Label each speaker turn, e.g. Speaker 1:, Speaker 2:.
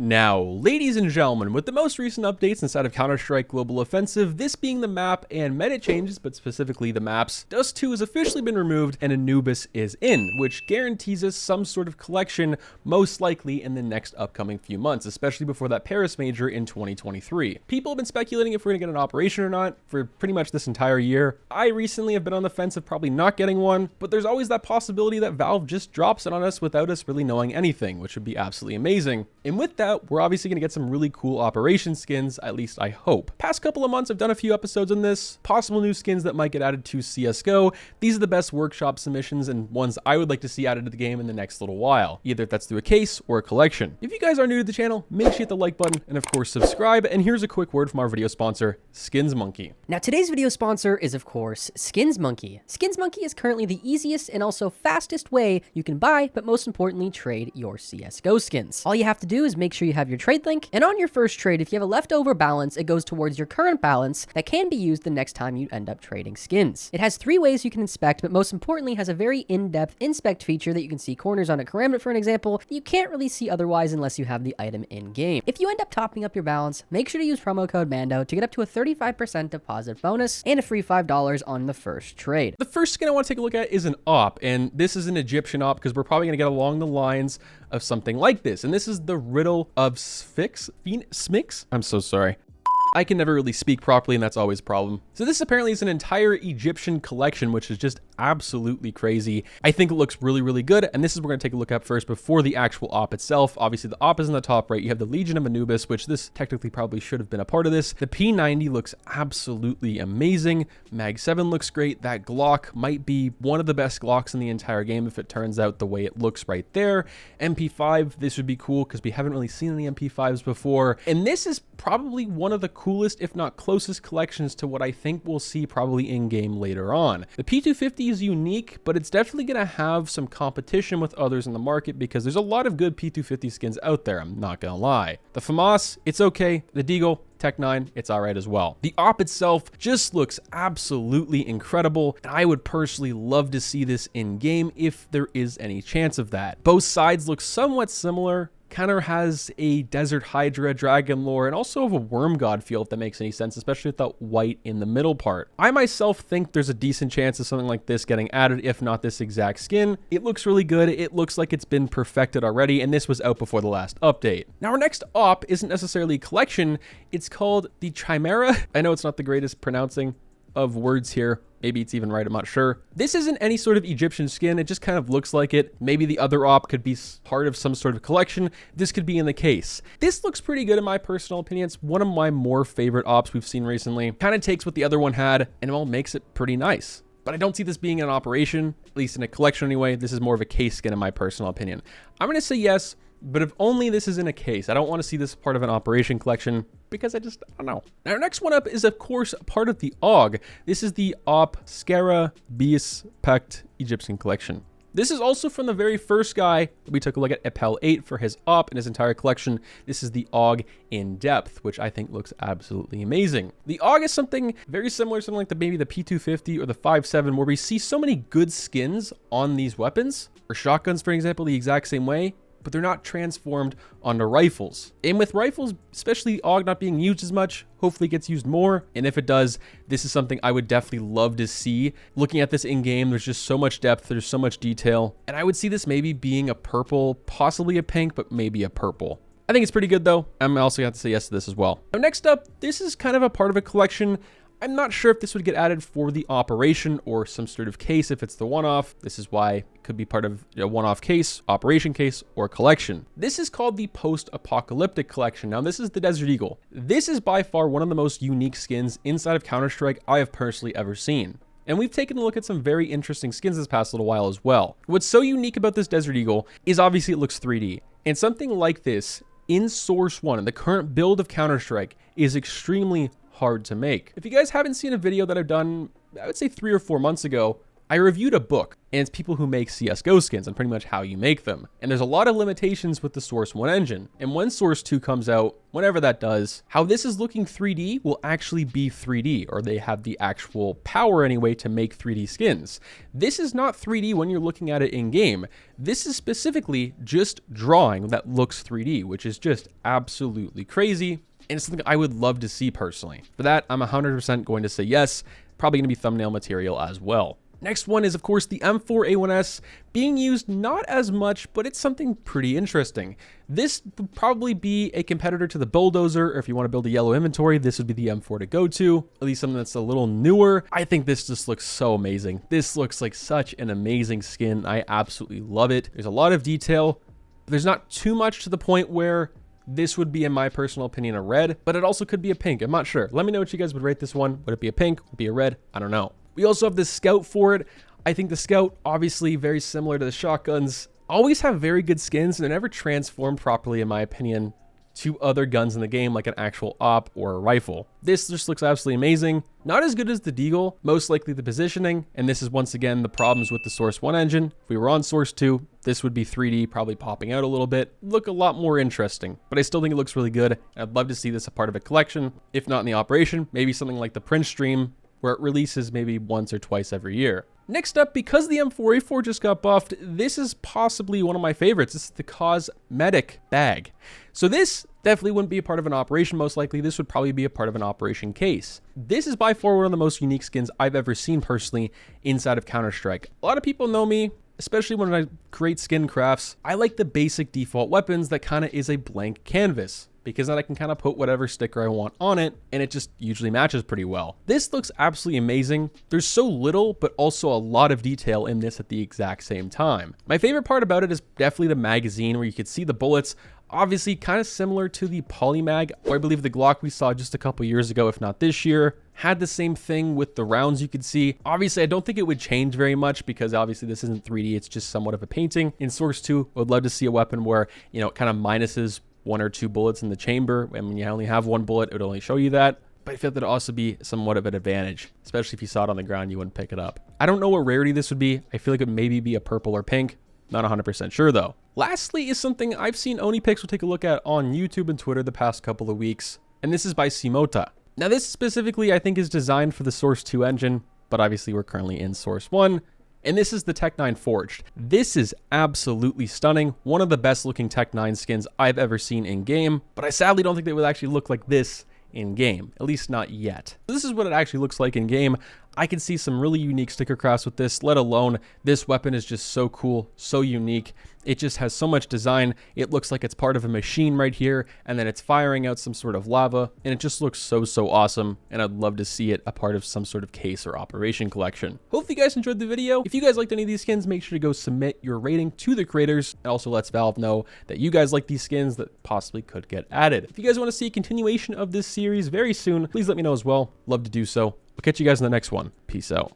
Speaker 1: Now, ladies and gentlemen, with the most recent updates inside of Counter-Strike Global Offensive, this being the map and meta changes, but specifically the maps, Dust 2 has officially been removed and Anubis is in, which guarantees us some sort of collection, most likely in the next upcoming few months, especially before that Paris major in 2023. People have been speculating if we're going to get an operation or not for pretty much this entire year. I recently have been on the fence of probably not getting one, but there's always that possibility that Valve just drops it on us without us really knowing anything, which would be absolutely amazing. And with that, we're obviously going to get some really cool operation skins, at least I hope. Past couple of months, I've done a few episodes on this, possible new skins that might get added to CSGO. These are the best workshop submissions and ones I would like to see added to the game in the next little while, either if that's through a case or a collection. If you guys are new to the channel, make sure you hit the like button and of course subscribe. And here's a quick word from our video sponsor, Skins Monkey.
Speaker 2: Now today's video sponsor is of course Skins Monkey. Skins Monkey is currently the easiest and also fastest way you can buy, but most importantly trade your CSGO skins. All you have to do is make sure you have your trade link, and on your first trade, if you have a leftover balance, it goes towards your current balance that can be used the next time you end up trading skins. It has 3 ways you can inspect, but most importantly has a very in-depth inspect feature that you can see corners on a karambit, for an example, that you can't really see otherwise unless you have the item in-game. If you end up topping up your balance, make sure to use promo code MANDO to get up to a 35% deposit bonus and a free $5 on the first trade.
Speaker 1: The first skin I want to take a look at is an op, and this is an Egyptian op because we're probably going to get along the lines of something like this, and this is the Riddle of Smix? I'm so sorry. I can never really speak properly, and that's always a problem. So this apparently is an entire Egyptian collection, which is just absolutely crazy. I think it looks really, really good, and this is what we're going to take a look at first before the actual op itself. Obviously, the op is in the top right. You have the Legion of Anubis, which this technically probably should have been a part of this. The P90 looks absolutely amazing. Mag 7 looks great. That Glock might be one of the best Glocks in the entire game if it turns out the way it looks right there. MP5, this would be cool because we haven't really seen any MP5s before, and this is probably one of the coolest, if not closest, collections to what I think we'll see probably in-game later on. The P250 is unique, but it's definitely going to have some competition with others in the market because there's a lot of good P250 skins out there, I'm not going to lie. The FAMAS, it's okay. The Deagle, Tech 9, it's all right as well. The op itself just looks absolutely incredible, and I would personally love to see this in-game if there is any chance of that. Both sides look somewhat similar. Kind of has a Desert Hydra, Dragon Lore, and also of a Worm God feel, if that makes any sense, especially with that white in the middle part. I myself think there's a decent chance of something like this getting added, if not this exact skin. It looks really good. It looks like it's been perfected already, and this was out before the last update. Now, our next op isn't necessarily a collection. It's called the Chimera. I know it's not the greatest pronouncing of words here. Maybe it's even right, I'm not sure. This isn't any sort of Egyptian skin, it just kind of looks like it. Maybe the other op could be part of some sort of collection. This could be in the case. This looks pretty good in my personal opinion. It's one of my more favorite ops we've seen recently. Kind of takes what the other one had and well, makes it pretty nice. But I don't see this being an operation, at least in a collection anyway. This is more of a case skin in my personal opinion. I'm gonna say yes, but if only this is in a case. I don't want to see this part of an operation collection because I don't know. Now, our next one up is, of course, part of the AUG. This is the Op Skara Bies Pact Egyptian collection. This is also from the very first guy that we took a look at, Epel 8, for his op in his entire collection. This is the AUG in depth, which I think looks absolutely amazing. The AUG is something very similar, something like maybe the P250 or the 5.7, where we see so many good skins on these weapons, or shotguns, for example, the exact same way, but they're not transformed onto rifles. And with rifles, especially AUG not being used as much, hopefully it gets used more. And if it does, this is something I would definitely love to see. Looking at this in game, there's just so much depth, there's so much detail. And I would see this maybe being a purple, possibly a pink, but maybe a purple. I think it's pretty good though. I'm also gonna have to say yes to this as well. Now, next up, this is kind of a part of a collection. I'm not sure if this would get added for the operation or some sort of case if it's the one-off. This is why it could be part of a one-off case, operation case, or collection. This is called the Post-Apocalyptic Collection. Now, this is the Desert Eagle. This is by far one of the most unique skins inside of Counter-Strike I have personally ever seen. And we've taken a look at some very interesting skins this past little while as well. What's so unique about this Desert Eagle is obviously it looks 3D. And something like this in Source 1, in the current build of Counter-Strike, is extremely hard to make. If you guys haven't seen a video that I've done, I would say 3 or 4 months ago, I reviewed a book, and it's people who make CSGO skins and pretty much how you make them. And there's a lot of limitations with the Source 1 engine. And when Source 2 comes out, whenever that does, how this is looking 3D will actually be 3D, or they have the actual power anyway to make 3D skins. This is not 3D when you're looking at it in game. This is specifically just drawing that looks 3D, which is just absolutely crazy. And it's something I would love to see personally. For that, I'm 100% going to say yes. Probably going to be thumbnail material as well. Next one is, of course, the M4A1S, being used not as much, but it's something pretty interesting. This would probably be a competitor to the Bulldozer, or if you want to build a yellow inventory, this would be the M4 to go to, at least something that's a little newer. I think this just looks so amazing. This looks like such an amazing skin. I absolutely love it. There's a lot of detail. There's not too much to the point where this would be, in my personal opinion, a red, but it also could be a pink. I'm not sure. Let me know what you guys would rate this one. Would it be a pink? Would it be a red? I don't know. We also have the Scout for it. I think the Scout, obviously very similar to the shotguns, always have very good skins and they're never transformed properly, in my opinion, to other guns in the game like an actual op or a rifle. This just looks absolutely amazing. Not as good as the Deagle, most likely the positioning, and this is once again the problems with the Source 1 engine. If we were on Source 2, this would be 3D, probably popping out a little bit, look a lot more interesting, but I still think it looks really good. I'd love to see this a part of a collection, if not in the operation, maybe something like the Prince Stream, where it releases maybe once or twice every year. Next up, because the M4A4 just got buffed, this is possibly one of my favorites. This is the Cosmetic Bag. So this definitely wouldn't be a part of an operation, most likely. This would probably be a part of an operation case. This is by far one of the most unique skins I've ever seen personally inside of Counter-Strike. A lot of people know me, especially when I create skin crafts. I like the basic default weapons that kind of is a blank canvas, because then I can kind of put whatever sticker I want on it, and it just usually matches pretty well. This looks absolutely amazing. There's so little, but also a lot of detail in this at the exact same time. My favorite part about it is definitely the magazine, where you could see the bullets, obviously kind of similar to the Polymag, or I believe the Glock we saw just a couple years ago, if not this year, had the same thing with the rounds you could see. Obviously, I don't think it would change very much because obviously this isn't 3D, it's just somewhat of a painting. In Source 2, I would love to see a weapon where, you know, it kind of minuses 1 or 2 bullets in the chamber. And when you only have 1 bullet, it would only show you that. But I feel that it'd also be somewhat of an advantage, especially if you saw it on the ground, you wouldn't pick it up. I don't know what rarity this would be. I feel like it would maybe be a purple or pink. Not 100% sure though. Lastly is something I've seen OniPixel take a look at on YouTube and Twitter the past couple of weeks, and this is by Simota. Now this specifically I think is designed for the Source 2 engine, but obviously we're currently in Source 1. And this is the Tech 9 Forged. This is absolutely stunning. One of the best looking Tech 9 skins I've ever seen in game, but I sadly don't think they would actually look like this in game, at least not yet. This is what it actually looks like in game. I can see some really unique sticker crafts with this, let alone this weapon is just so cool, so unique. It just has so much design. It looks like it's part of a machine right here, and then it's firing out some sort of lava, and it just looks so awesome, and I'd love to see it a part of some sort of case or operation collection. Hopefully you guys enjoyed the video. If you guys liked any of these skins, make sure to go submit your rating to the creators. It also lets Valve know that you guys like these skins that possibly could get added. If you guys want to see a continuation of this series very soon, please let me know as well. Love to do so. I'll catch you guys in the next one. Peace out.